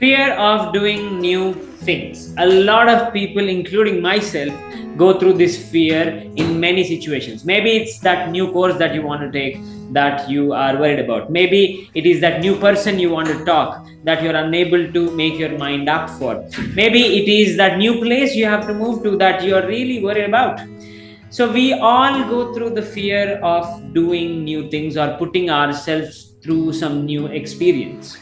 Fear of doing new things. A lot of people, including myself, go through this fear in many situations. Maybe it's that new course that you want to take that you are worried about. Maybe it is that new person you want to talk that you're unable to make your mind up for. Maybe it is that new place you have to move to that you're really worried about. So we all go through the fear of doing new things or putting ourselves through some new experience.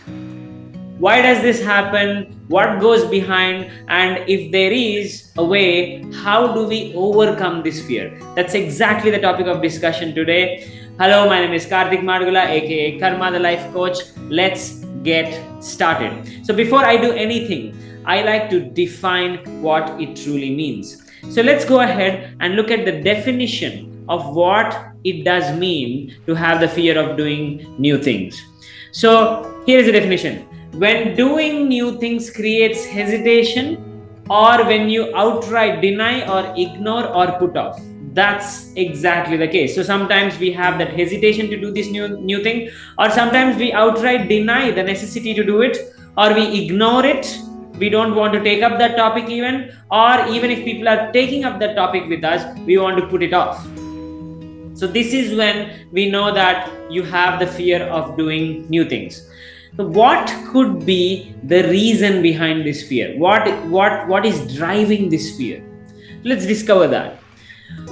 Why does this happen? What goes behind? And if there is a way, how do we overcome this fear? That's exactly the topic of discussion today. Hello, my name is Karthik Madugula, aka Karma the Life Coach. Let's get started. So before I do anything, I like to define what it truly means. So let's go ahead and look at the definition of what it does mean to have the fear of doing new things. So here is the definition. When doing new things creates hesitation, or when you outright deny or ignore or put off. That's exactly the case. So sometimes we have that hesitation to do this new thing, or sometimes we outright deny the necessity to do it, or we ignore it. We don't want to take up that topic even, or even if people are taking up that topic with us, we want to put it off. So this is when we know that you have the fear of doing new things. So what could be the reason behind this fear? What is driving this fear? Let's discover that.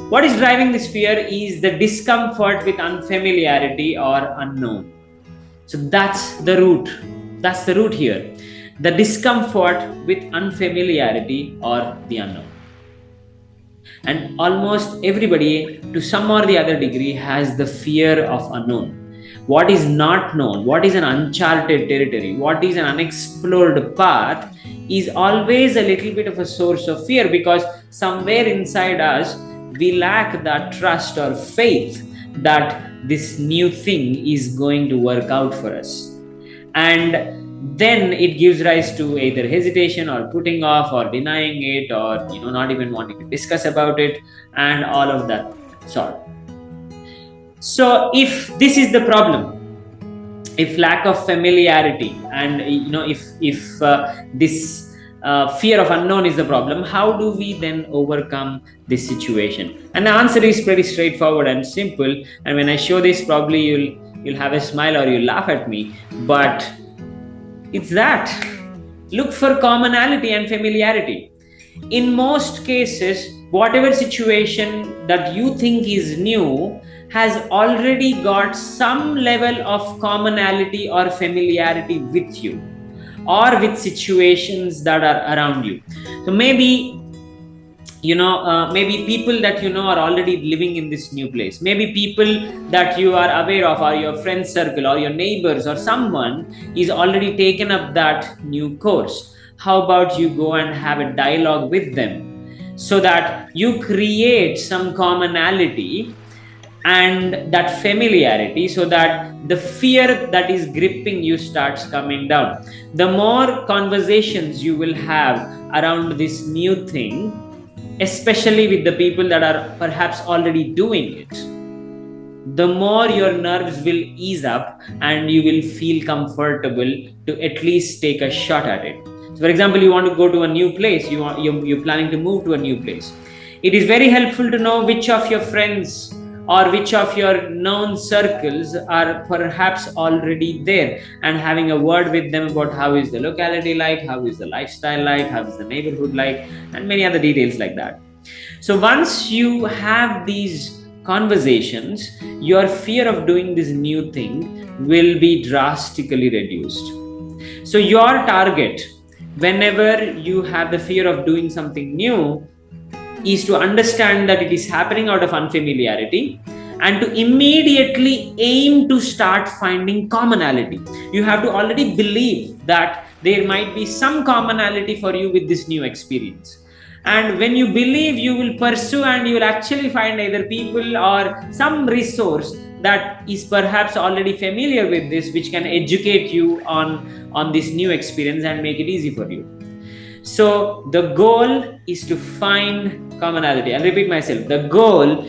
What is driving this fear is the discomfort with unfamiliarity or unknown. So that's the root. That's the root here. The discomfort with unfamiliarity or the unknown. And almost everybody, to some or the other degree, has the fear of unknown. What is not known, what is an uncharted territory, what is an unexplored path is always a little bit of a source of fear, because somewhere inside us we lack that trust or faith that this new thing is going to work out for us. And then it gives rise to either hesitation or putting off or denying it, or not even wanting to discuss about it, and all of that sort. So if this is the problem, if lack of familiarity and if this fear of unknown is the problem, how do we then overcome this situation? And the answer is pretty straightforward and simple. And when I show this, probably you'll have a smile or you'll laugh at me, but it's that. Look for commonality and familiarity. In most cases, whatever situation that you think is new has already got some level of commonality or familiarity with you, or with situations that are around you. So maybe people that are already living in this new place. Maybe people that you are aware of, or your friend circle, or your neighbors, or someone is already taken up that new course. How about you go and have a dialogue with them, so that you create some commonality and that familiarity, so that the fear that is gripping you starts coming down. The more conversations you will have around this new thing, especially with the people that are perhaps already doing it, the more your nerves will ease up and you will feel comfortable to at least take a shot at it. So for example, you want to go to a new place, you're planning to move to a new place. It is very helpful to know which of your friends or which of your known circles are perhaps already there, and having a word with them about how is the locality like, how is the lifestyle like, how is the neighborhood like, and many other details like that. So once you have these conversations, your fear of doing this new thing will be drastically reduced. So your target, whenever you have the fear of doing something new, is to understand that it is happening out of unfamiliarity, and to immediately aim to start finding commonality. You have to already believe that there might be some commonality for you with this new experience. And when you believe, you will pursue, and you will actually find either people or some resource that is perhaps already familiar with this, which can educate you on this new experience and make it easy for you. So the goal is to find commonality. I'll repeat myself. The goal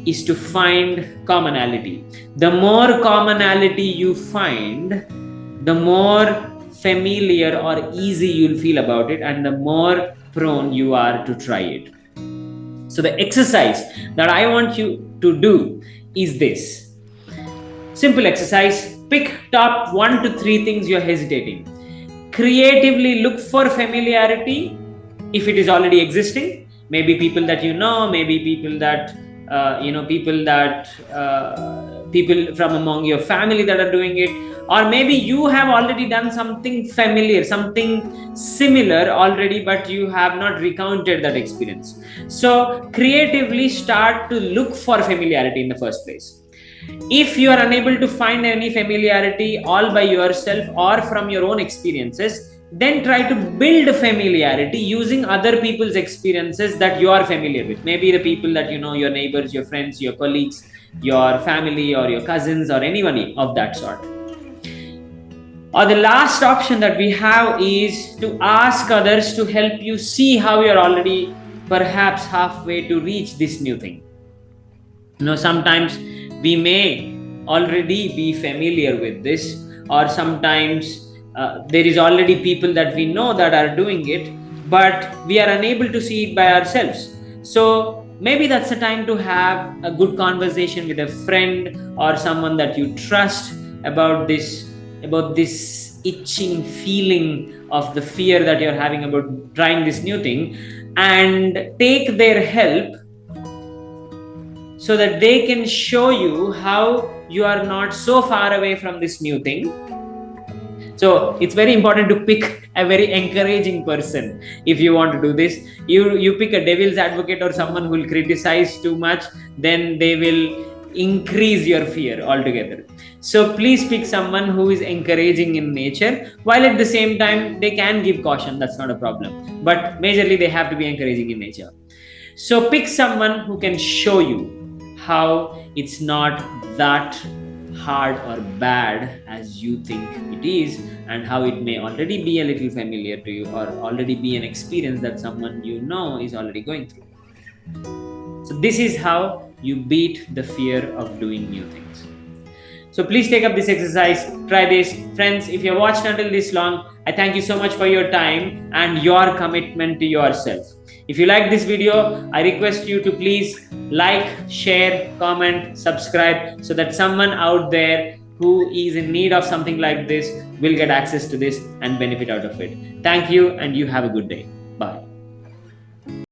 is to find commonality. The more commonality you find, the more familiar or easy you'll feel about it, and the more prone you are to try it. So the exercise that I want you to do is this. Simple exercise. Pick top 1 to 3 things you're hesitating. Creatively look for familiarity if it is already existing. Maybe people that you know, maybe people that people from among your family that are doing it, or maybe you have already done something familiar, something similar already, but you have not recounted that experience. So creatively start to look for familiarity in the first place. If you are unable to find any familiarity all by yourself or from your own experiences, then try to build familiarity using other people's experiences that you are familiar with. Maybe the people that you know, your neighbors, your friends, your colleagues, your family, or your cousins, or anyone of that sort. Or the last option that we have is to ask others to help you see how you're already perhaps halfway to reach this new thing. Sometimes we may already be familiar with this, or sometimes there is already people that we know that are doing it, but we are unable to see it by ourselves. So maybe that's the time to have a good conversation with a friend or someone that you trust about this itching feeling of the fear that you're having about trying this new thing, and take their help so that they can show you how you are not so far away from this new thing. So it's very important to pick a very encouraging person if you want to do this. You pick a devil's advocate or someone who will criticize too much, then they will increase your fear altogether. So please pick someone who is encouraging in nature, while at the same time they can give caution, that's not a problem, but majorly they have to be encouraging in nature. So pick someone who can show you how it's not that hard or bad as you think it is, and how it may already be a little familiar to you, or already be an experience that someone you know is already going through. So this is how you beat the fear of doing new things. So please take up this exercise, try this. Friends, if you watched until this long, I thank you so much for your time and your commitment to yourself. If you like this video, I request you to please like, share, comment, subscribe, so that someone out there who is in need of something like this will get access to this and benefit out of it. Thank you, and you have a good day.